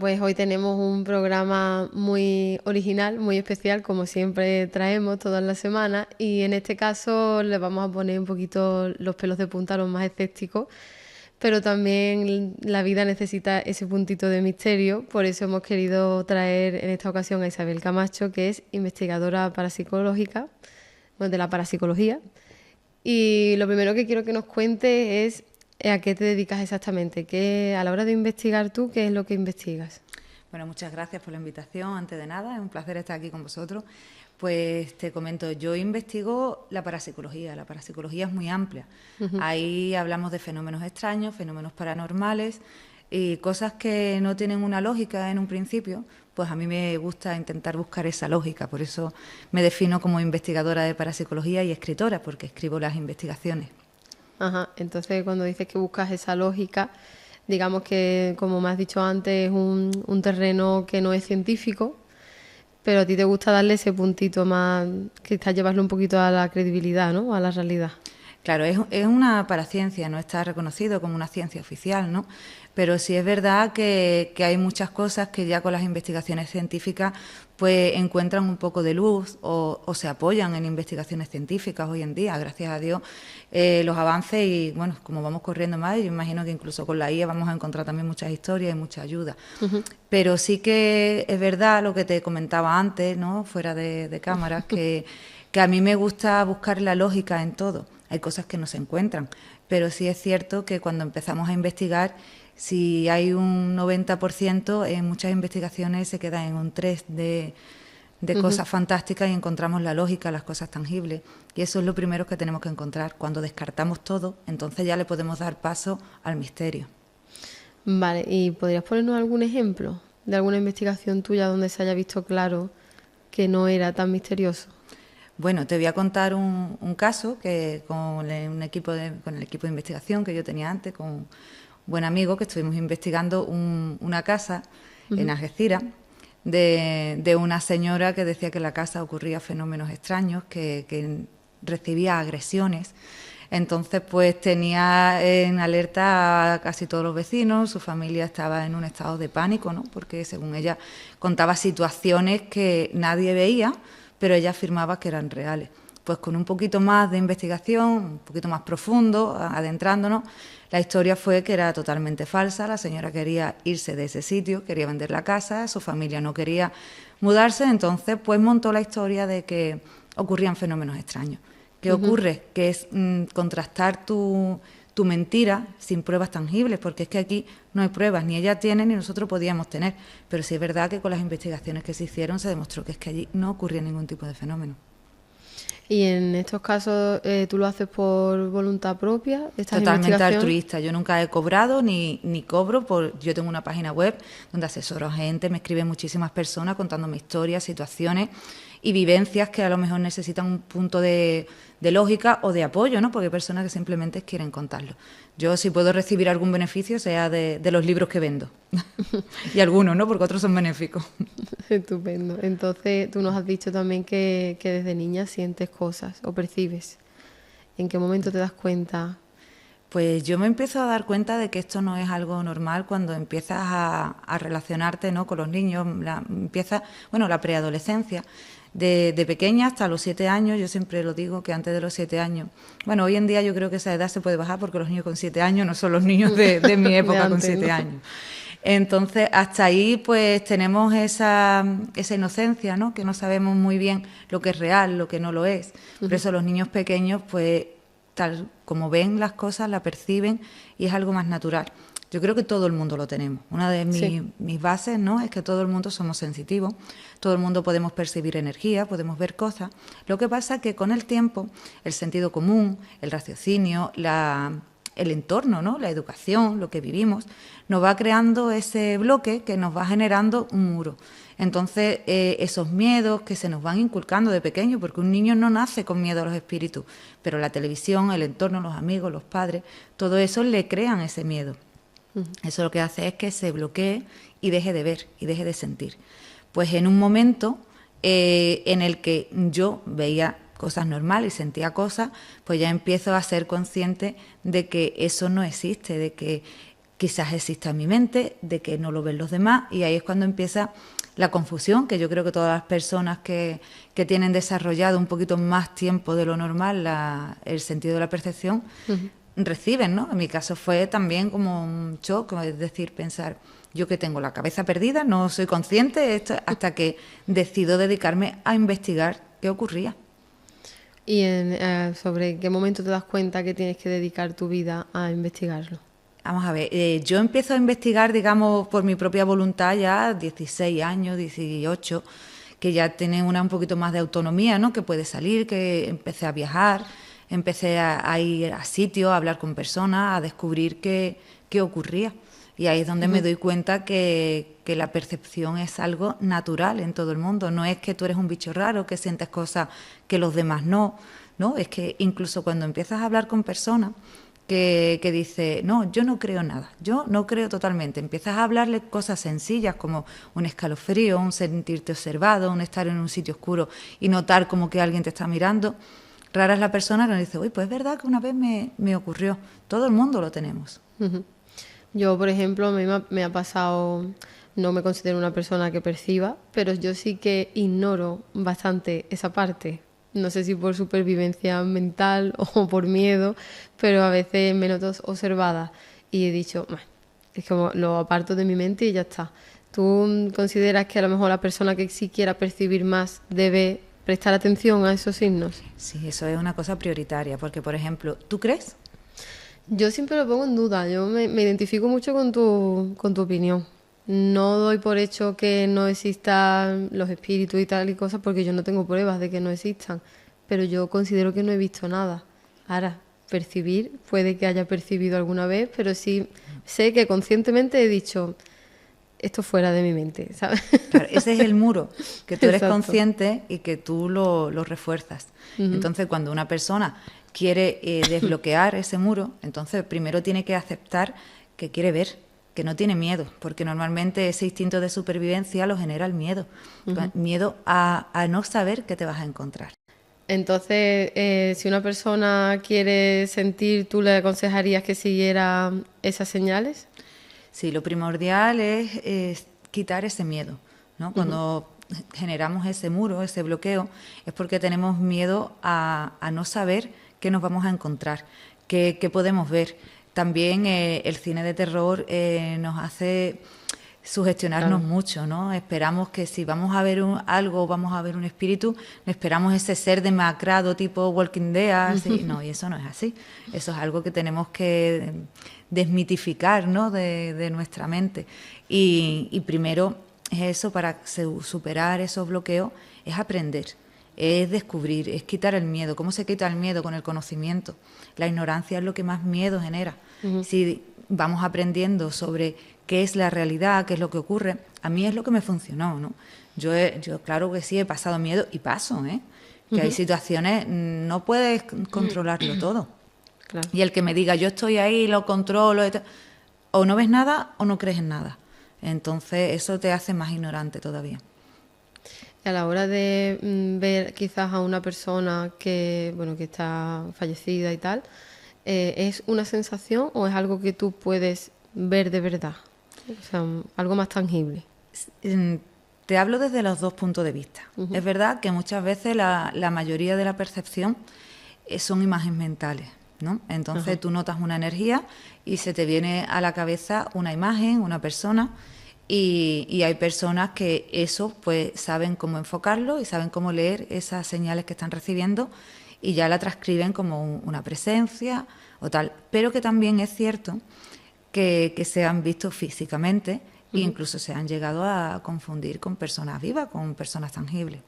pues hoy tenemos un programa muy original, muy especial, como siempre traemos todas las semanas, y en este caso le vamos a poner un poquito los pelos de punta a los más escépticos, pero también la vida necesita ese puntito de misterio, por eso hemos querido traer en esta ocasión a Isabel Camacho, que es investigadora parapsicológica, bueno, de la parapsicología, y lo primero que quiero que nos cuente es a qué te dedicas exactamente, que a la hora de investigar tú, ¿qué es lo que investigas? Bueno, muchas gracias por la invitación. Antes de nada, es un placer estar aquí con vosotros. Pues te comento, yo investigo la parapsicología. La parapsicología es muy amplia. Ahí hablamos de fenómenos extraños, fenómenos paranormales y cosas que no tienen una lógica en un principio. Pues a mí me gusta intentar buscar esa lógica. Por eso me defino como investigadora de parapsicología y escritora, porque escribo las investigaciones. Ajá, entonces cuando dices que buscas esa lógica, digamos que, como me has dicho antes, es un terreno que no es científico, pero a ti te gusta darle ese puntito más, quizás llevarlo un poquito a la credibilidad, ¿no? A la realidad. Claro, es una paraciencia, no está reconocido como una ciencia oficial, ¿no? Pero sí es verdad que hay muchas cosas que ya con las investigaciones científicas pues encuentran un poco de luz o se apoyan en investigaciones científicas hoy en día, gracias a Dios, los avances y bueno, como vamos corriendo más, yo imagino que incluso con la IA vamos a encontrar también muchas historias y mucha ayuda. Pero sí que es verdad lo que te comentaba antes, ¿no? Fuera de cámaras, que a mí me gusta buscar la lógica en todo. Hay cosas que no se encuentran, pero sí es cierto que cuando empezamos a investigar, si hay un 90%, en muchas investigaciones se queda en un 3% de cosas fantásticas y encontramos la lógica, las cosas tangibles. Y eso es lo primero que tenemos que encontrar. Cuando descartamos todo, entonces ya le podemos dar paso al misterio. Vale, ¿y podrías ponernos algún ejemplo de alguna investigación tuya donde se haya visto claro que no era tan misterioso? Bueno, te voy a contar un caso que con el equipo de investigación que yo tenía antes, con un buen amigo, que estuvimos investigando una casa en Algeciras de una señora que decía que en la casa ocurría fenómenos extraños, que recibía agresiones. Entonces, pues tenía en alerta a casi todos los vecinos, su familia estaba en un estado de pánico, ¿no? Porque según ella contaba situaciones que nadie veía, pero ella afirmaba que eran reales. Pues con un poquito más de investigación, un poquito más profundo, adentrándonos, la historia fue que era totalmente falsa. La señora quería irse de ese sitio, quería vender la casa, su familia no quería mudarse, entonces pues montó la historia de que ocurrían fenómenos extraños. ¿Qué ocurre? Que es contrastar tu mentira sin pruebas tangibles, porque es que aquí no hay pruebas, ni ella tiene ni nosotros podíamos tener, pero sí es verdad que con las investigaciones que se hicieron se demostró que es que allí no ocurría ningún tipo de fenómeno. Y en estos casos, ¿tú lo haces por voluntad propia, estas Totalmente investigaciones? altruista, yo nunca he cobrado ni cobro, yo tengo una página web donde asesoro a gente, me escriben muchísimas personas contándome historias, situaciones y vivencias que a lo mejor necesitan un punto de lógica o de apoyo, ¿no? Porque hay personas que simplemente quieren contarlo. Yo si puedo recibir algún beneficio sea de los libros que vendo. Y algunos, ¿no? Porque otros son benéficos. Estupendo. Entonces, tú nos has dicho también que desde niña sientes cosas o percibes. ¿En qué momento te das cuenta? Pues yo me empiezo a dar cuenta de que esto no es algo normal cuando empiezas a relacionarte, ¿no? Con los niños, la preadolescencia. De pequeña hasta los 7 años, yo siempre lo digo que antes de los 7 años, bueno, hoy en día yo creo que esa edad se puede bajar porque los niños con 7 años no son los niños de mi época con 7 años. Entonces, hasta ahí pues tenemos esa inocencia, ¿no? Que no sabemos muy bien lo que es real, lo que no lo es. Por eso los niños pequeños, pues tal como ven las cosas, la perciben y es algo más natural. Yo creo que todo el mundo lo tenemos. Una de mis bases, ¿no? Es que todo el mundo somos sensitivos, todo el mundo podemos percibir energía, podemos ver cosas. Lo que pasa es que con el tiempo, el sentido común, el raciocinio, el entorno, ¿no? La educación, lo que vivimos, nos va creando ese bloque que nos va generando un muro. Entonces, esos miedos que se nos van inculcando de pequeño, porque un niño no nace con miedo a los espíritus, pero la televisión, el entorno, los amigos, los padres, todo eso le crean ese miedo. Eso lo que hace es que se bloquee y deje de ver y deje de sentir. Pues en un momento en el que yo veía cosas normales y sentía cosas, pues ya empiezo a ser consciente de que eso no existe, de que quizás exista en mi mente, de que no lo ven los demás, y ahí es cuando empieza la confusión, que yo creo que todas las personas que tienen desarrollado un poquito más tiempo de lo normal el sentido de la percepción, reciben, ¿no? En mi caso fue también como un shock, es decir, pensar, yo que tengo la cabeza perdida, no soy consciente de esto, hasta que decido dedicarme a investigar qué ocurría. ¿Y sobre qué momento te das cuenta que tienes que dedicar tu vida a investigarlo? Vamos a ver, yo empiezo a investigar, digamos, por mi propia voluntad ya 16 años, 18, que ya tiene un poquito más de autonomía, ¿no? Que puede salir, que empecé a viajar, empecé a ir a sitios, a hablar con personas, a descubrir qué ocurría. Y ahí es donde me doy cuenta que la percepción es algo natural en todo el mundo. No es que tú eres un bicho raro, que sientes cosas que los demás no. No, es que incluso cuando empiezas a hablar con personas que dice, no, yo no creo nada, yo no creo totalmente. Empiezas a hablarle cosas sencillas como un escalofrío, un sentirte observado, un estar en un sitio oscuro y notar como que alguien te está mirando. Rara es la persona que nos dice, uy, pues es verdad que una vez me ocurrió. Todo el mundo lo tenemos. Yo, por ejemplo, me ha pasado, no me considero una persona que perciba, pero yo sí que ignoro bastante esa parte. No sé si por supervivencia mental o por miedo, pero a veces me noto observada y he dicho, es como lo aparto de mi mente y ya está. ¿Tú consideras que a lo mejor la persona que sí quiera percibir más debe prestar atención a esos signos? Sí, eso es una cosa prioritaria, porque, por ejemplo, ¿tú crees? Yo siempre lo pongo en duda, yo me identifico mucho con tu opinión. No doy por hecho que no existan los espíritus y tal y cosas porque yo no tengo pruebas de que no existan, pero yo considero que no he visto nada. Ahora, percibir, puede que haya percibido alguna vez, pero sí sé que conscientemente he dicho, esto fuera de mi mente, ¿sabes? Claro, ese es el muro, que tú eres Exacto. consciente y que tú lo refuerzas. Entonces, cuando una persona quiere desbloquear ese muro, entonces primero tiene que aceptar que quiere ver, que no tiene miedo, porque normalmente ese instinto de supervivencia lo genera el miedo. Miedo a no saber qué te vas a encontrar. Entonces, si una persona quiere sentir, ¿tú le aconsejarías que siguiera esas señales? Sí, lo primordial es quitar ese miedo, ¿no? Cuando generamos ese muro, ese bloqueo, es porque tenemos miedo a no saber qué nos vamos a encontrar, qué podemos ver. También el cine de terror nos hace sugestionarnos mucho, ¿no? Esperamos que si vamos a ver algo, vamos a ver un espíritu, esperamos ese ser demacrado tipo Walking Dead, así. No, y eso no es así. Eso es algo que tenemos que desmitificar, ¿no? de nuestra mente. Y primero es eso, para superar esos bloqueos, es aprender, es descubrir, es quitar el miedo. ¿Cómo se quita el miedo? Con el conocimiento. La ignorancia es lo que más miedo genera. Si vamos aprendiendo sobre qué es la realidad, qué es lo que ocurre, a mí es lo que me funcionó, ¿no? Yo claro que sí, he pasado miedo y paso, ¿eh? Que hay situaciones, no puedes controlarlo todo. Claro. Y el que me diga, yo estoy ahí, lo controlo, o no ves nada o no crees en nada. Entonces eso te hace más ignorante todavía. A la hora de ver quizás a una persona que está fallecida y tal, ¿es una sensación o es algo que tú puedes ver de verdad? O sea, algo más tangible. Te hablo desde los dos puntos de vista. Es verdad que muchas veces la mayoría de la percepción son imágenes mentales, ¿no? Entonces tú notas una energía y se te viene a la cabeza una imagen, una persona, y hay personas que eso pues saben cómo enfocarlo y saben cómo leer esas señales que están recibiendo y ya la transcriben como una presencia o tal. Pero que también es cierto que se han visto físicamente e incluso se han llegado a confundir con personas vivas, con personas tangibles.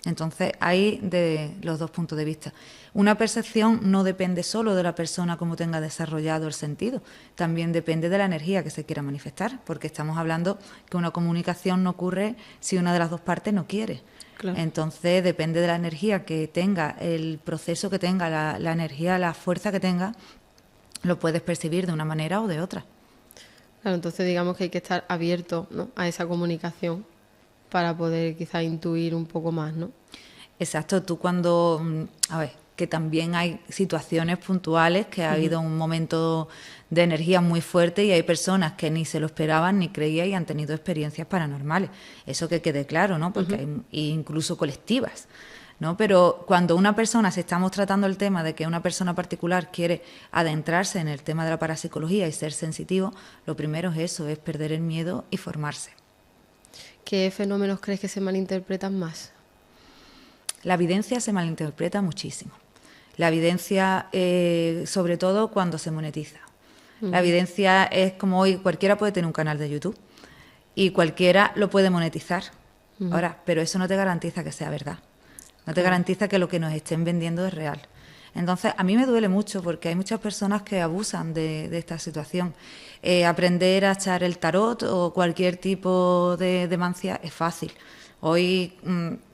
Entonces, hay de los dos puntos de vista. Una percepción no depende solo de la persona como tenga desarrollado el sentido, también depende de la energía que se quiera manifestar, porque estamos hablando que una comunicación no ocurre si una de las dos partes no quiere. Claro. Entonces, depende de la energía que tenga, el proceso que tenga, la energía, la fuerza que tenga, lo puedes percibir de una manera o de otra. Claro, entonces digamos que hay que estar abierto, ¿no?, a esa comunicación para poder quizá intuir un poco más, ¿no? Exacto, tú cuando, a ver, que también hay situaciones puntuales, que ha habido un momento de energía muy fuerte y hay personas que ni se lo esperaban ni creían y han tenido experiencias paranormales. Eso que quede claro, ¿no? Porque hay incluso colectivas, ¿no? Pero cuando una persona, si estamos tratando el tema de que una persona particular quiere adentrarse en el tema de la parapsicología y ser sensitivo, lo primero es eso, es perder el miedo y formarse. ¿Qué fenómenos crees que se malinterpretan más? La evidencia se malinterpreta muchísimo. La evidencia, sobre todo cuando se monetiza. La evidencia es como hoy, cualquiera puede tener un canal de YouTube y cualquiera lo puede monetizar. Ahora, pero eso no te garantiza que sea verdad. No te garantiza que lo que nos estén vendiendo es real. Entonces, a mí me duele mucho porque hay muchas personas que abusan de esta situación. Aprender a echar el tarot o cualquier tipo de mancia es fácil. Hoy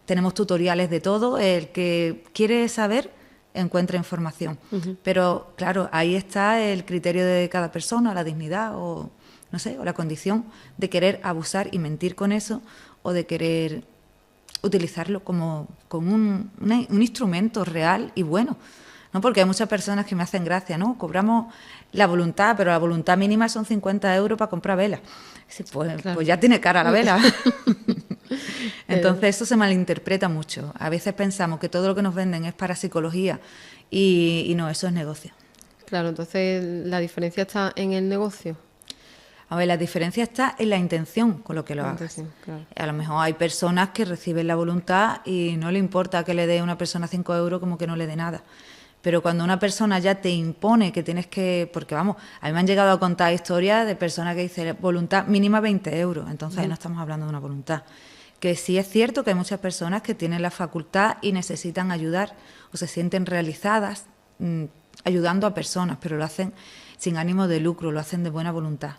tenemos tutoriales de todo. El que quiere saber encuentra información. Pero, claro, ahí está el criterio de cada persona, la dignidad o, no sé, o la condición de querer abusar y mentir con eso o de querer utilizarlo como un instrumento real y bueno, ¿no? Porque hay muchas personas que me hacen gracia, ¿no? Cobramos la voluntad, pero la voluntad mínima son 50 euros para comprar velas. Sí, pues, claro. Pues ya tiene cara la vela. Entonces eso se malinterpreta mucho. A veces pensamos que todo lo que nos venden es para psicología y no, eso es negocio. Claro, entonces la diferencia está en el negocio. A ver, la diferencia está en la intención con lo que lo hagas. Claro. A lo mejor hay personas que reciben la voluntad y no le importa que le dé a una persona 5 euros como que no le dé nada. Pero cuando una persona ya te impone que tienes que... Porque vamos, a mí me han llegado a contar historias de personas que dicen voluntad mínima 20 euros. Entonces ahí no estamos hablando de una voluntad. Que sí es cierto que hay muchas personas que tienen la facultad y necesitan ayudar o se sienten realizadas ayudando a personas, pero lo hacen sin ánimo de lucro, lo hacen de buena voluntad.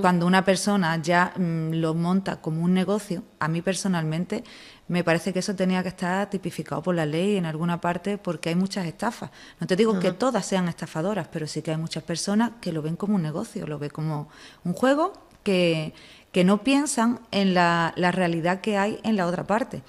Cuando una persona ya lo monta como un negocio, a mí personalmente me parece que eso tenía que estar tipificado por la ley en alguna parte porque hay muchas estafas. No te digo que todas sean estafadoras, pero sí que hay muchas personas que lo ven como un negocio, lo ven como un juego que no piensan en la realidad que hay en la otra parte.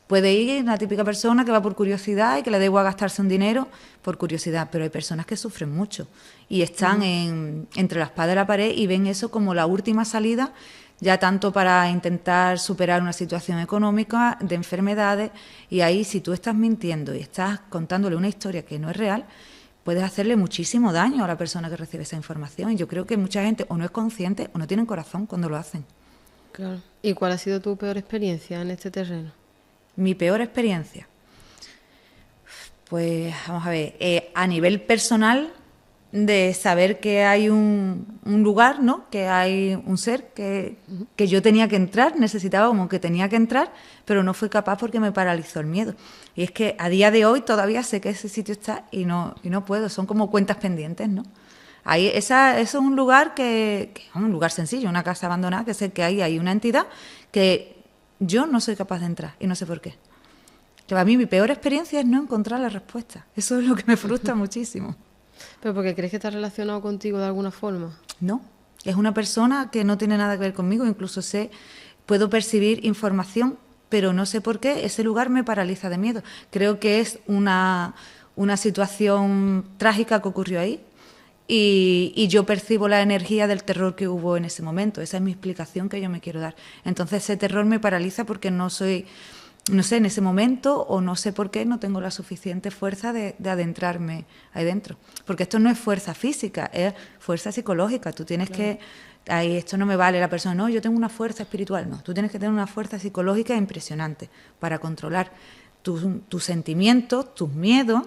Puede ir una típica persona que va por curiosidad y que le da igual gastarse un dinero por curiosidad, pero hay personas que sufren mucho y están entre la espada y la pared y ven eso como la última salida, ya tanto para intentar superar una situación económica, de enfermedades, y ahí si tú estás mintiendo y estás contándole una historia que no es real, puedes hacerle muchísimo daño a la persona que recibe esa información. Y yo creo que mucha gente o no es consciente o no tienen corazón cuando lo hacen. Claro. ¿Y cuál ha sido tu peor experiencia en este terreno? Mi peor experiencia, pues vamos a ver, a nivel personal, de saber que hay un lugar, ¿no? Que hay un ser que yo tenía que entrar, necesitaba como que tenía que entrar, pero no fui capaz porque me paralizó el miedo. Y es que a día de hoy todavía sé que ese sitio está y no puedo, son como cuentas pendientes, ¿no? Ahí, eso es un lugar que es un lugar sencillo, una casa abandonada, que sé que ahí hay una entidad que yo no soy capaz de entrar y no sé por qué. Que a mí mi peor experiencia es no encontrar la respuesta. Eso es lo que me frustra muchísimo. ¿Pero porque crees que está relacionado contigo de alguna forma? No, es una persona que no tiene nada que ver conmigo, incluso puedo percibir información, pero no sé por qué ese lugar me paraliza de miedo. Creo que es una situación trágica que ocurrió ahí. Y yo percibo la energía del terror que hubo en ese momento. Esa es mi explicación que yo me quiero dar. Entonces ese terror me paraliza porque no sé, en ese momento o no sé por qué no tengo la suficiente fuerza de adentrarme ahí dentro. Porque esto no es fuerza física, es fuerza psicológica. Tú tienes que... Ahí esto no me vale la persona, no, yo tengo una fuerza espiritual. No, tú tienes que tener una fuerza psicológica impresionante para controlar tus sentimientos, tus miedos.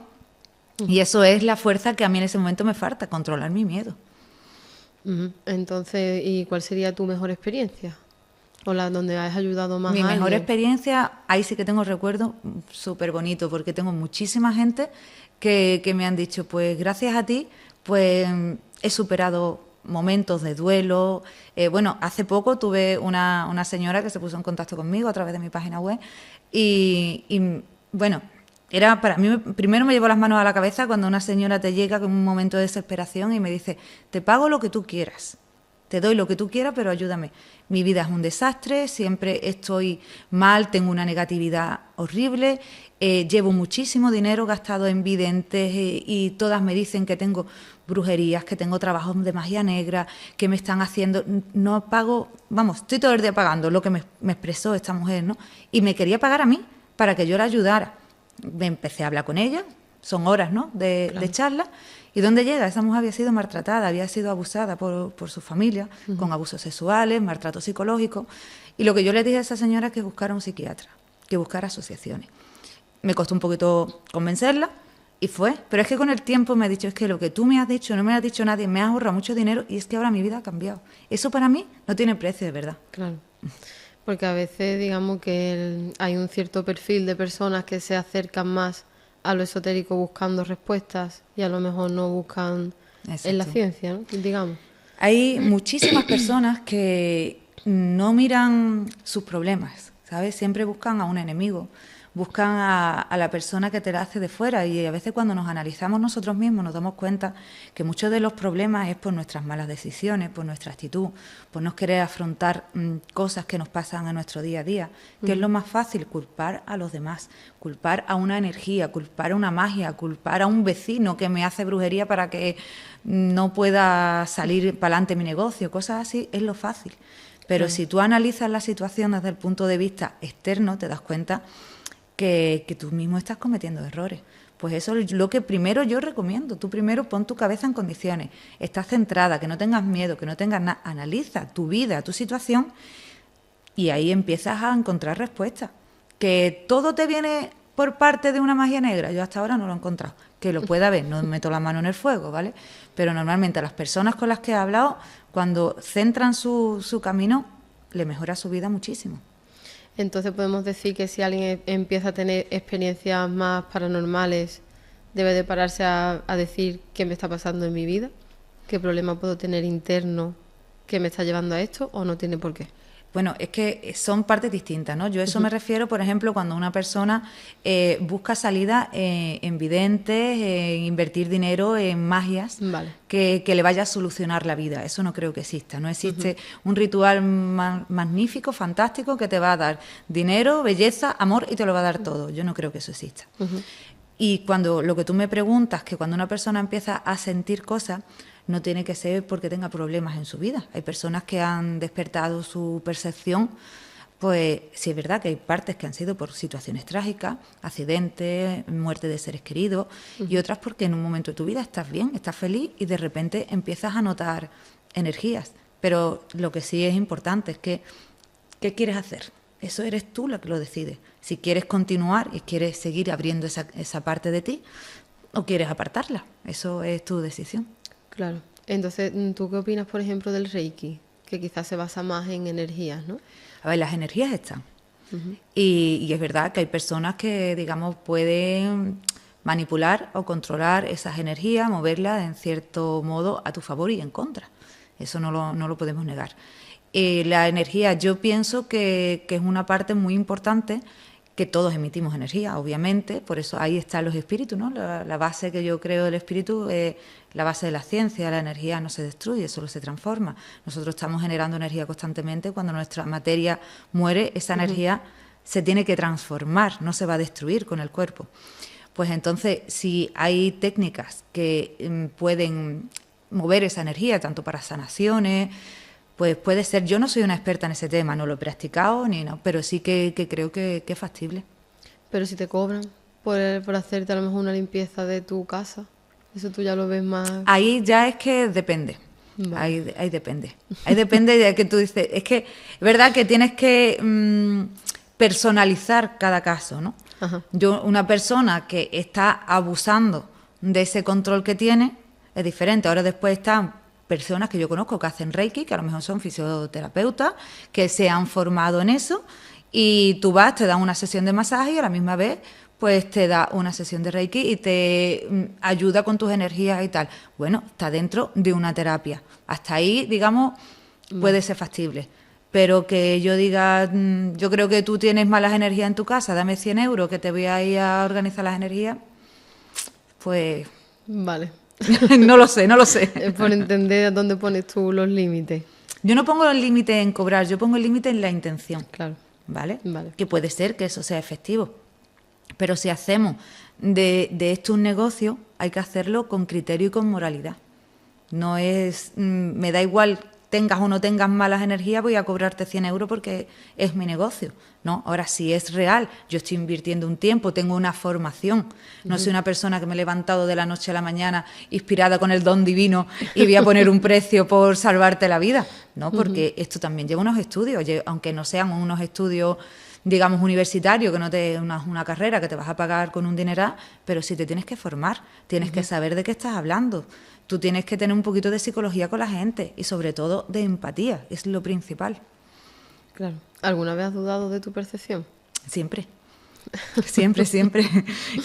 Y eso es la fuerza que a mí en ese momento me falta, controlar mi miedo. Entonces, ¿y cuál sería tu mejor experiencia? ¿O la donde has ayudado más a alguien? Mi mejor experiencia, ahí sí que tengo recuerdos súper bonitos, porque tengo muchísima gente que me han dicho, pues gracias a ti, pues he superado momentos de duelo. Bueno, hace poco tuve una señora que se puso en contacto conmigo a través de mi página web y bueno... Era para mí, primero me llevó las manos a la cabeza cuando una señora te llega con un momento de desesperación y me dice, te pago lo que tú quieras, te doy lo que tú quieras, pero ayúdame. Mi vida es un desastre, siempre estoy mal, tengo una negatividad horrible, llevo muchísimo dinero gastado en videntes y todas me dicen que tengo brujerías, que tengo trabajos de magia negra, que me están haciendo, no pago, vamos, estoy todo el día pagando lo que me expresó esta mujer, ¿no? Y me quería pagar a mí para que yo la ayudara. Me empecé a hablar con ella, son horas, ¿no?, de charla. ¿Y dónde llega? Esa mujer había sido maltratada, había sido abusada por su familia, con abusos sexuales, maltrato psicológico. Y lo que yo le dije a esa señora es que buscara un psiquiatra, que buscara asociaciones. Me costó un poquito convencerla y fue. Pero es que con el tiempo me ha dicho, es que lo que tú me has dicho no me lo ha dicho nadie, me has ahorrado mucho dinero y es que ahora mi vida ha cambiado. Eso para mí no tiene precio, de verdad. Claro. Porque a veces, digamos que hay un cierto perfil de personas que se acercan más a lo esotérico buscando respuestas y a lo mejor no buscan en la ciencia, ¿no?, digamos. Hay muchísimas personas que no miran sus problemas, ¿sabes? Siempre buscan a un enemigo, buscan a la persona que te la hace de fuera y a veces cuando nos analizamos nosotros mismos nos damos cuenta que muchos de los problemas es por nuestras malas decisiones, por nuestra actitud, por no querer afrontar cosas que nos pasan en nuestro día a día, que es lo más fácil, culpar a los demás, culpar a una energía, culpar a una magia, culpar a un vecino que me hace brujería para que no pueda salir para adelante mi negocio, cosas así, es lo fácil. Pero si tú analizas la situación desde el punto de vista externo, te das cuenta que tú mismo estás cometiendo errores. Pues eso es lo que primero yo recomiendo. Tú primero pon tu cabeza en condiciones, estás centrada, que no tengas miedo, que no tengas nada. Analiza tu vida, tu situación y ahí empiezas a encontrar respuestas. Que todo te viene por parte de una magia negra, yo hasta ahora no lo he encontrado. Que lo pueda haber, no meto la mano en el fuego, ¿vale? Pero normalmente a las personas con las que he hablado, cuando centran su camino, le mejora su vida muchísimo. Entonces podemos decir que si alguien empieza a tener experiencias más paranormales, debe de pararse a decir qué me está pasando en mi vida, qué problema puedo tener interno que me está llevando a esto, o no tiene por qué. Bueno, es que son partes distintas, ¿no? Yo a eso me refiero, por ejemplo, cuando una persona busca salida en videntes, en invertir dinero en magias que le vaya a solucionar la vida. Eso no creo que exista. No existe un ritual magnífico, fantástico, que te va a dar dinero, belleza, amor y te lo va a dar todo. Yo no creo que eso exista. Y cuando lo que tú me preguntas, que cuando una persona empieza a sentir cosas, no tiene que ser porque tenga problemas en su vida. Hay personas que han despertado su percepción, pues sí es verdad que hay partes que han sido por situaciones trágicas, accidentes, muerte de seres queridos, y otras porque en un momento de tu vida estás bien, estás feliz y de repente empiezas a notar energías. Pero lo que sí es importante es que, ¿qué quieres hacer? Eso eres tú la que lo decides. Si quieres continuar y quieres seguir abriendo esa parte de ti o quieres apartarla, eso es tu decisión. Claro. Entonces, ¿tú qué opinas, por ejemplo, del Reiki? Que quizás se basa más en energías, ¿no? A ver, las energías están. Y es verdad que hay personas que, digamos, pueden manipular o controlar esas energías, moverlas en cierto modo a tu favor y en contra. Eso no lo podemos negar. La energía, yo pienso que es una parte muy importante, que todos emitimos energía, obviamente, por eso ahí están los espíritus, ¿no? La base que yo creo del espíritu es la base de la ciencia. La energía no se destruye, solo se transforma. Nosotros estamos generando energía constantemente. Cuando nuestra materia muere, esa energía se tiene que transformar, no se va a destruir con el cuerpo. Pues entonces, si hay técnicas que pueden mover esa energía, tanto para sanaciones, pues puede ser. Yo no soy una experta en ese tema, no lo he practicado, pero sí que creo que es factible. Pero si te cobran por hacerte a lo mejor una limpieza de tu casa, eso tú ya lo ves más... Ahí ya es que depende. Vale. Ahí depende. Ahí depende de que tú dices... Es que es verdad que tienes que personalizar cada caso, ¿no? Una persona que está abusando de ese control que tiene es diferente. Ahora después están personas que yo conozco que hacen Reiki, que a lo mejor son fisioterapeutas, que se han formado en eso, y tú vas, te dan una sesión de masaje y a la misma vez pues te da una sesión de Reiki y te ayuda con tus energías y tal. Bueno, está dentro de una terapia. Hasta ahí, digamos, puede ser factible. Pero que yo diga, yo creo que tú tienes malas energías en tu casa, dame 100 euros que te voy a ir a organizar las energías, pues... Vale. No lo sé. Es por entender dónde pones tú los límites. Yo no pongo el límite en cobrar, yo pongo el límite en la intención. Claro. ¿Vale? Vale. Que puede ser que eso sea efectivo. Pero si hacemos de esto un negocio, hay que hacerlo con criterio y con moralidad. No es, me da igual tengas o no tengas malas energías, voy a cobrarte 100 euros porque es mi negocio. No, ahora si es real, yo estoy invirtiendo un tiempo, tengo una formación. No soy una persona que me he levantado de la noche a la mañana inspirada con el don divino y voy a poner un precio por salvarte la vida. No, porque esto también lleva unos estudios, aunque no sean unos estudios, digamos, universitarios, que no te una carrera que te vas a pagar con un dineral, pero sí te tienes que formar, tienes que saber de qué estás hablando. Tú tienes que tener un poquito de psicología con la gente y sobre todo de empatía, es lo principal. Claro. ¿Alguna vez has dudado de tu percepción? Siempre. Siempre, siempre.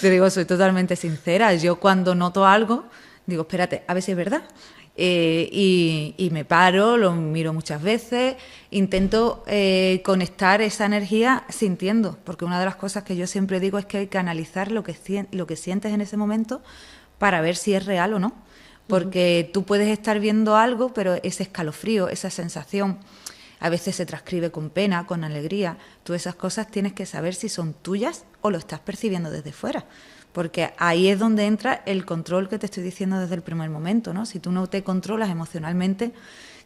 Te digo, soy totalmente sincera. Yo cuando noto algo, digo, espérate, a ver si es verdad. Y me paro, lo miro muchas veces, intento conectar esa energía sintiendo, porque una de las cosas que yo siempre digo es que hay que analizar lo que sientes en ese momento para ver si es real o no. Porque tú puedes estar viendo algo, pero ese escalofrío, esa sensación, a veces se transcribe con pena, con alegría. Tú esas cosas tienes que saber si son tuyas o lo estás percibiendo desde fuera. Porque ahí es donde entra el control que te estoy diciendo desde el primer momento, ¿no? Si tú no te controlas emocionalmente,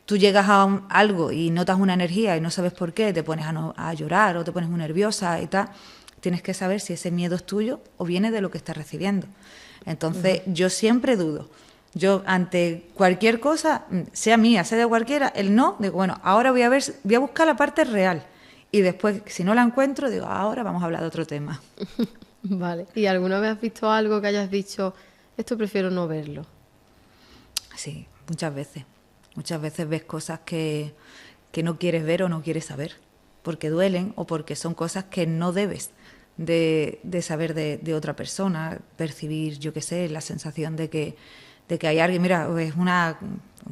tú llegas a algo y notas una energía y no sabes por qué, te pones a llorar o te pones muy nerviosa y tal. Tienes que saber si ese miedo es tuyo o viene de lo que estás recibiendo. Entonces, yo siempre dudo. Yo, ante cualquier cosa, sea mía, sea de cualquiera, el no, digo, bueno, ahora voy a buscar la parte real. Y después, si no la encuentro, digo, ahora vamos a hablar de otro tema. Vale. ¿Y alguna vez has visto algo que hayas dicho, esto prefiero no verlo? Sí, muchas veces. Muchas veces ves cosas que no quieres ver o no quieres saber, porque duelen o porque son cosas que no debes de saber de otra persona, percibir, yo qué sé, la sensación de que hay alguien. Mira, es una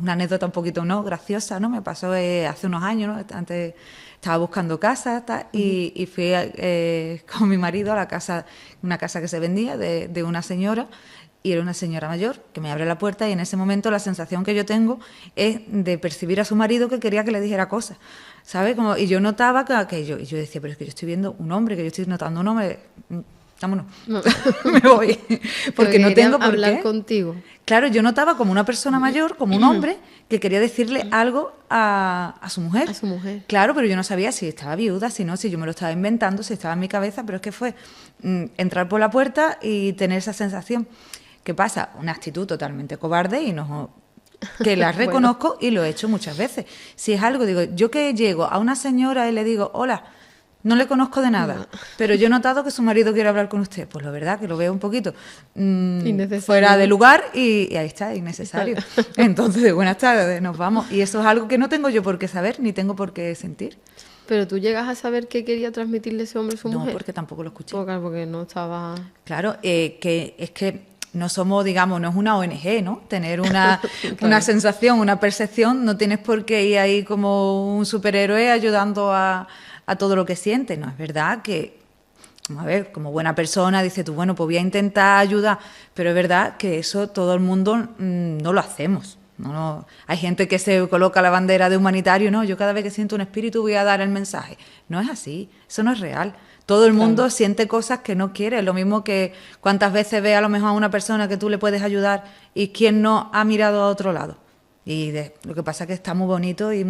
anécdota un poquito no graciosa, ¿no? Me pasó hace unos años, ¿no? Antes estaba buscando casa y fui con mi marido a la casa, una casa que se vendía de una señora, y era una señora mayor que me abre la puerta y en ese momento la sensación que yo tengo es de percibir a su marido que quería que le dijera cosas, ¿sabes? Y yo notaba que yo decía, pero es que yo estoy viendo un hombre, que yo estoy notando un hombre, vámonos, no. Me voy, porque no tengo por hablar qué. Contigo. Claro, yo notaba como una persona mayor, como un hombre, que quería decirle algo a su mujer. A su mujer. Claro, pero yo no sabía si estaba viuda, si no, si yo me lo estaba inventando, si estaba en mi cabeza, pero es que fue entrar por la puerta y tener esa sensación. ¿Qué pasa? Una actitud totalmente cobarde y no, que la reconozco. Bueno. Y lo he hecho muchas veces. Si es algo, digo, yo que llego a una señora y le digo, hola, no le conozco de nada, pero yo he notado que su marido quiere hablar con usted. Pues la verdad que lo veo un poquito fuera de lugar y ahí está, innecesario. Entonces, buenas tardes, nos vamos. Y eso es algo que no tengo yo por qué saber ni tengo por qué sentir. ¿Pero tú llegas a saber qué quería transmitirle ese hombre a su mujer? No, porque tampoco lo escuché. Porque no estaba... Claro, que es que no somos, digamos, no es una ONG, ¿no? Tener una, claro, una sensación, una percepción, no tienes por qué ir ahí como un superhéroe ayudando a todo lo que sientes. No, es verdad que, a ver, como buena persona, dices tú, bueno, pues voy a intentar ayudar, pero es verdad que eso todo el mundo no lo hacemos. No, hay gente que se coloca la bandera de humanitario, no, yo cada vez que siento un espíritu voy a dar el mensaje. No es así, eso no es real. Todo el mundo siente cosas que no quiere. Lo mismo que cuántas veces ve a lo mejor a una persona que tú le puedes ayudar y quien no ha mirado a otro lado. Y lo que pasa es que está muy bonito y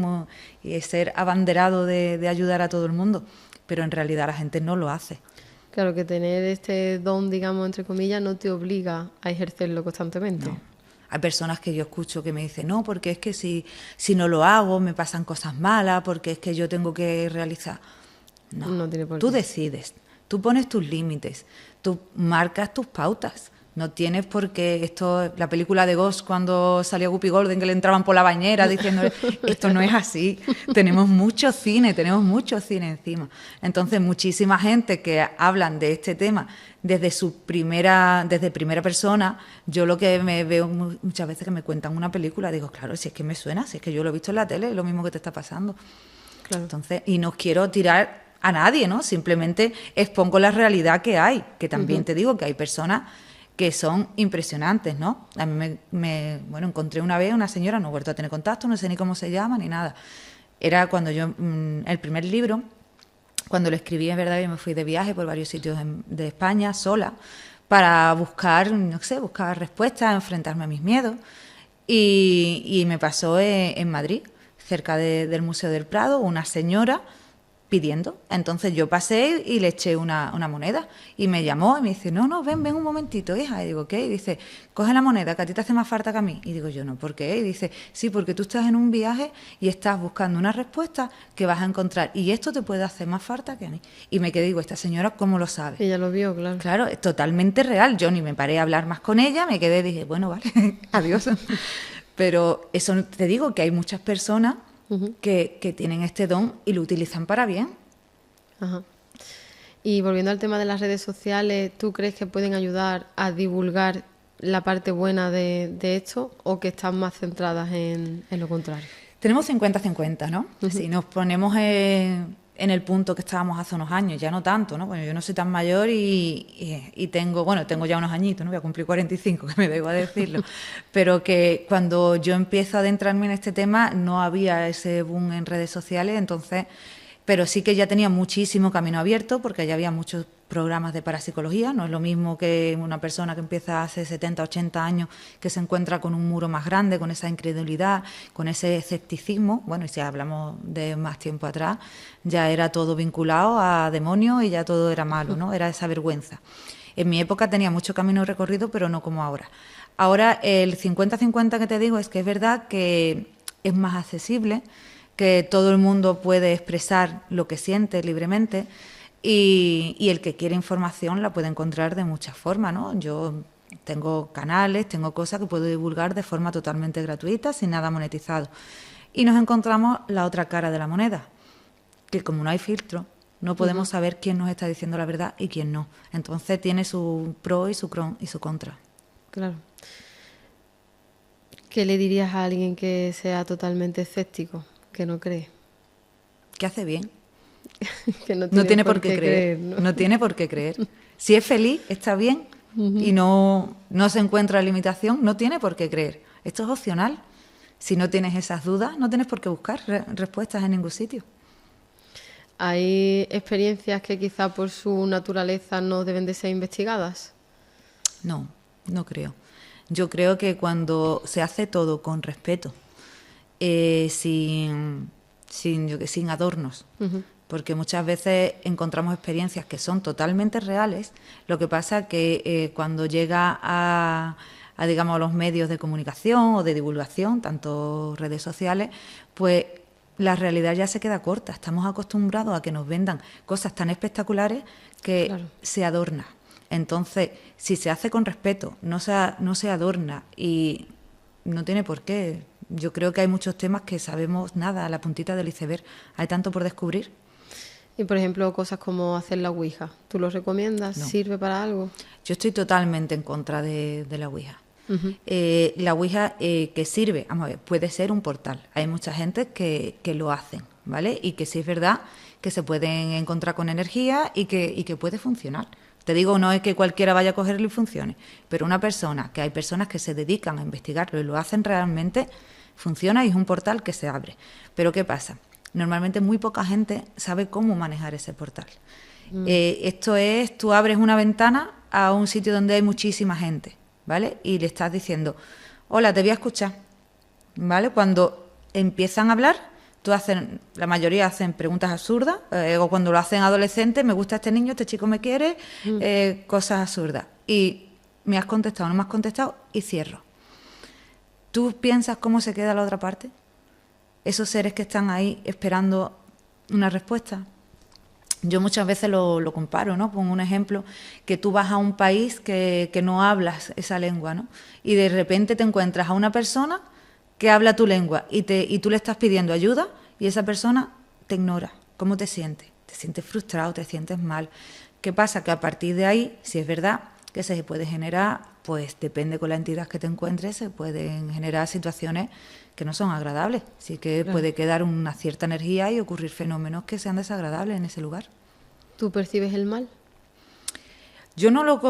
es ser abanderado de ayudar a todo el mundo, pero en realidad la gente no lo hace. Claro, que tener este don, digamos, entre comillas, no te obliga a ejercerlo constantemente. No. Hay personas que yo escucho que me dicen, no, porque es que si no lo hago me pasan cosas malas, porque es que yo tengo que realizar... No tiene por qué. Tú decides, tú pones tus límites, tú marcas tus pautas. No tienes por qué, la película de Ghost, cuando salía Whoopi Goldberg, que le entraban por la bañera diciéndole, esto no es así. Tenemos mucho cine encima. Entonces, muchísima gente que hablan de este tema desde primera persona, yo lo que me veo muchas veces que me cuentan una película, digo, claro, si es que me suena, si es que yo lo he visto en la tele, es lo mismo que te está pasando. Claro. Entonces, y no quiero tirar a nadie, ¿no? Simplemente expongo la realidad que hay, que también te digo que hay personas que son impresionantes, ¿no? A mí bueno, encontré una vez una señora, no he vuelto a tener contacto, no sé ni cómo se llama ni nada. Era cuando yo, el primer libro, cuando lo escribí, es verdad, yo me fui de viaje por varios sitios de España sola para buscar, no sé, buscar respuestas, enfrentarme a mis miedos. Y me pasó en Madrid, cerca del Museo del Prado, una señora pidiendo. Entonces yo pasé y le eché una moneda y me llamó y me dice, no, ven un momentito, hija. Y digo, ¿qué? Y dice, coge la moneda, que a ti te hace más falta que a mí. Y digo yo, no, ¿por qué? Y dice, sí, porque tú estás en un viaje y estás buscando una respuesta que vas a encontrar y esto te puede hacer más falta que a mí. Y me quedé, digo, esta señora, ¿cómo lo sabe? Ella lo vio, claro. Claro, es totalmente real. Yo ni me paré a hablar más con ella, me quedé, dije, bueno, vale, adiós. Pero eso te digo, que hay muchas personas que tienen este don y lo utilizan para bien. Ajá. Y volviendo al tema de las redes sociales, ¿tú crees que pueden ayudar a divulgar la parte buena de esto o que están más centradas en lo contrario? Tenemos 50-50, ¿no? Si nos ponemos en el punto que estábamos hace unos años, ya no tanto, ¿no? Bueno, yo no soy tan mayor y tengo ya unos añitos, ¿no? Voy a cumplir 45, que me da igual decirlo, pero que cuando yo empiezo a adentrarme en este tema no había ese boom en redes sociales, entonces, pero sí que ya tenía muchísimo camino abierto porque ya había muchos programas de parapsicología, no es lo mismo que una persona que empieza hace 70, 80 años que se encuentra con un muro más grande, con esa incredulidad, con ese escepticismo. Bueno, y si hablamos de más tiempo atrás, ya era todo vinculado a demonios y ya todo era malo, ¿no? Era esa vergüenza. En mi época tenía mucho camino recorrido, pero no como ahora. Ahora el 50-50 que te digo es que es verdad que es más accesible, que todo el mundo puede expresar lo que siente libremente. Y el que quiere información la puede encontrar de muchas formas, ¿no? Yo tengo canales, tengo cosas que puedo divulgar de forma totalmente gratuita, sin nada monetizado. Y nos encontramos la otra cara de la moneda, que como no hay filtro, no podemos saber quién nos está diciendo la verdad y quién no. Entonces tiene su pro y su contra. Claro. ¿Qué le dirías a alguien que sea totalmente escéptico, que no cree? Que hace bien. Que no tiene por qué creer. No tiene por qué creer. Si es feliz, está bien y no se encuentra limitación, no tiene por qué creer. Esto es opcional. Si no tienes esas dudas, no tienes por qué buscar respuestas en ningún sitio. ¿Hay experiencias que quizá por su naturaleza no deben de ser investigadas? No creo. Yo creo que cuando se hace todo con respeto, sin adornos, porque muchas veces encontramos experiencias que son totalmente reales. Lo que pasa que cuando llega a digamos, a los medios de comunicación o de divulgación, tanto redes sociales, pues la realidad ya se queda corta. Estamos acostumbrados a que nos vendan cosas tan espectaculares que claro, se adorna. Entonces, si se hace con respeto, no se adorna y no tiene por qué. Yo creo que hay muchos temas que sabemos nada, a la puntita del iceberg. Hay tanto por descubrir. Y, por ejemplo, cosas como hacer la ouija, ¿tú lo recomiendas? No. ¿Sirve para algo? Yo estoy totalmente en contra de la ouija. La ouija que sirve, vamos a ver, puede ser un portal. Hay mucha gente que lo hacen, ¿vale? Y que sí es verdad que se pueden encontrar con energía y que puede funcionar. Te digo, no es que cualquiera vaya a cogerlo y funcione, pero una persona, que hay personas que se dedican a investigarlo y lo hacen realmente, funciona y es un portal que se abre. Pero ¿qué pasa? Normalmente muy poca gente sabe cómo manejar ese portal. Esto es, tú abres una ventana a un sitio donde hay muchísima gente, ¿vale? Y le estás diciendo, hola, te voy a escuchar, ¿vale? Cuando empiezan a hablar, la mayoría hacen preguntas absurdas, o cuando lo hacen adolescentes, me gusta este niño, este chico me quiere, cosas absurdas. Y me has contestado, no me has contestado, y cierro. ¿Tú piensas cómo se queda la otra parte? Esos seres que están ahí esperando una respuesta. Yo muchas veces lo comparo, ¿no? Pongo un ejemplo, que tú vas a un país que no hablas esa lengua, ¿no? Y de repente te encuentras a una persona que habla tu lengua y tú le estás pidiendo ayuda y esa persona te ignora. ¿Cómo te sientes? Te sientes frustrado, te sientes mal. ¿Qué pasa? Que a partir de ahí, si es verdad que se puede generar, pues depende con la entidad que te encuentres, se pueden generar situaciones que no son agradables. Así que puede quedar una cierta energía y ocurrir fenómenos que sean desagradables en ese lugar. ¿Tú percibes el mal? Yo no lo,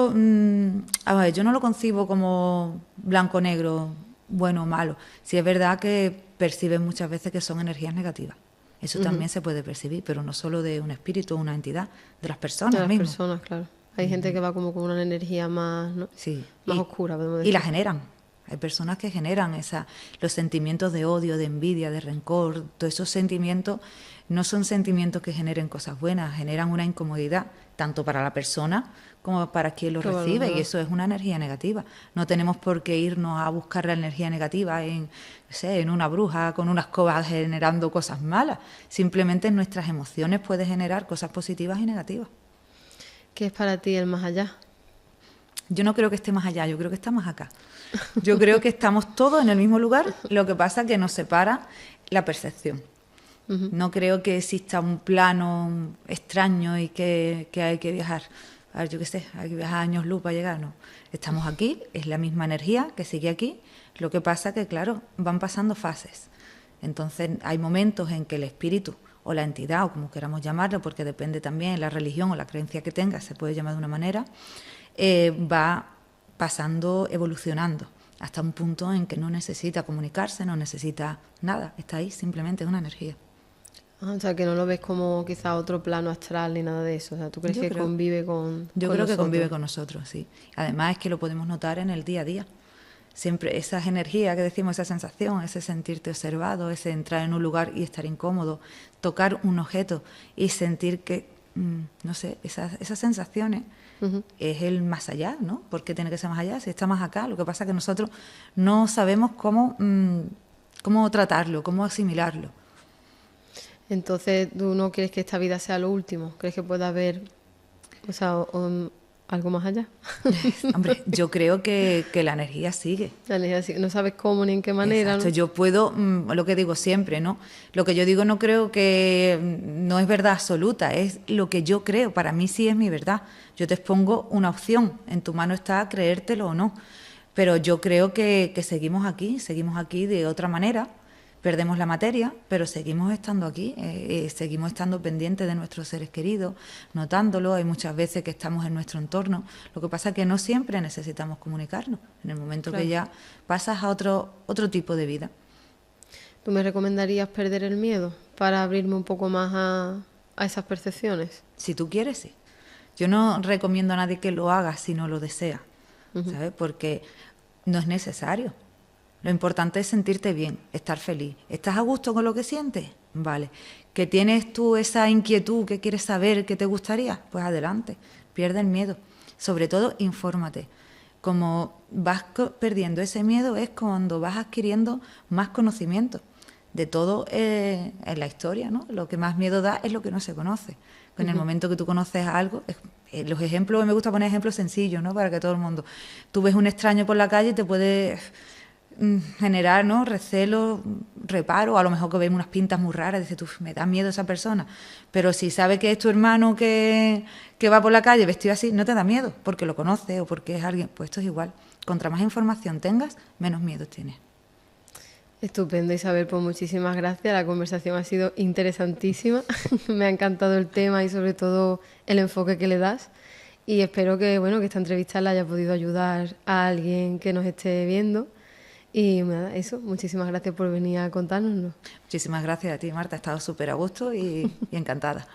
a ver, yo no lo concibo como blanco-negro, bueno o malo. Sí es verdad que percibes muchas veces que son energías negativas. Eso también se puede percibir, pero no solo de un espíritu o una entidad, de las personas De las mismas. personas, claro. Hay gente que va como con una energía más, ¿no? Sí. Más oscura, podemos Y decir. la generan. Hay personas que generan los sentimientos de odio, de envidia, de rencor. Todos esos sentimientos no son sentimientos que generen cosas buenas, generan una incomodidad, tanto para la persona como para quien lo recibe, y eso es una energía negativa. No tenemos por qué irnos a buscar la energía negativa en, no sé, en una bruja con una escoba generando cosas malas. Simplemente en nuestras emociones puede generar cosas positivas y negativas. ¿Qué es para ti el más allá? Yo no creo que esté más allá, yo creo que está más acá. Yo creo que estamos todos en el mismo lugar, lo que pasa es que nos separa la percepción. No creo que exista un plano extraño y que hay que viajar. A ver, yo qué sé, hay que viajar años luz para llegar, no. Estamos aquí, es la misma energía que sigue aquí, lo que pasa que, claro, van pasando fases. Entonces hay momentos en que el espíritu o la entidad, o como queramos llamarlo, porque depende también de la religión o la creencia que tenga, se puede llamar de una manera, va pasando, evolucionando, hasta un punto en que no necesita comunicarse, no necesita nada, está ahí, simplemente es una energía. O sea, que no lo ves como quizá otro plano astral ni nada de eso. O sea, ¿tú crees que convive con Yo con creo que nosotros? convive con nosotros, sí. Además es que lo podemos notar en el día a día. Siempre esas energías que decimos, esa sensación, ese sentirte observado, ese entrar en un lugar y estar incómodo, tocar un objeto y sentir que, no sé, esas sensaciones es el más allá, ¿no? ¿Por qué tiene que ser más allá? Si está más acá. Lo que pasa es que nosotros no sabemos cómo tratarlo, cómo asimilarlo. Entonces, ¿tú no crees que esta vida sea lo último? ¿Crees que pueda haber, o sea, algo más allá? Hombre, yo creo que la energía sigue. La energía sí, no sabes cómo ni en qué manera, Exacto, ¿no? yo puedo, lo que digo siempre, ¿no? Lo que yo digo no creo que no es verdad absoluta, es lo que yo creo, para mí sí es mi verdad. Yo te expongo una opción, en tu mano está creértelo o no, pero yo creo que seguimos aquí de otra manera, perdemos la materia, pero seguimos estando aquí, seguimos estando pendientes de nuestros seres queridos, notándolo, hay muchas veces que estamos en nuestro entorno, lo que pasa es que no siempre necesitamos comunicarnos, en el momento que ya pasas a otro tipo de vida. ¿Tú me recomendarías perder el miedo para abrirme un poco más a esas percepciones? Si tú quieres, sí. Yo no recomiendo a nadie que lo haga si no lo desea, ¿sabes? Porque no es necesario. Lo importante es sentirte bien, estar feliz. ¿Estás a gusto con lo que sientes? Vale. ¿Que tienes tú esa inquietud que quieres saber que te gustaría? Pues adelante, pierde el miedo. Sobre todo, infórmate. Como vas perdiendo ese miedo es cuando vas adquiriendo más conocimiento de todo en la historia, ¿no? Lo que más miedo da es lo que no se conoce. En el momento que tú conoces algo, los ejemplos, me gusta poner ejemplos sencillos, ¿no? Para que todo el mundo... Tú ves un extraño por la calle y te puede generar, ¿no? Recelo, reparo, a lo mejor que ves unas pintas muy raras, dices tú, me da miedo esa persona, pero si sabes que es tu hermano que va por la calle vestido así, no te da miedo, porque lo conoces o porque es alguien, pues esto es igual, contra más información tengas, menos miedo tienes. Estupendo, Isabel, pues muchísimas gracias, la conversación ha sido interesantísima, me ha encantado el tema y sobre todo el enfoque que le das. Y espero que, bueno, que esta entrevista le haya podido ayudar a alguien que nos esté viendo. Y nada, eso, muchísimas gracias por venir a contárnoslo. Muchísimas gracias a ti, Marta, he estado súper a gusto y encantada.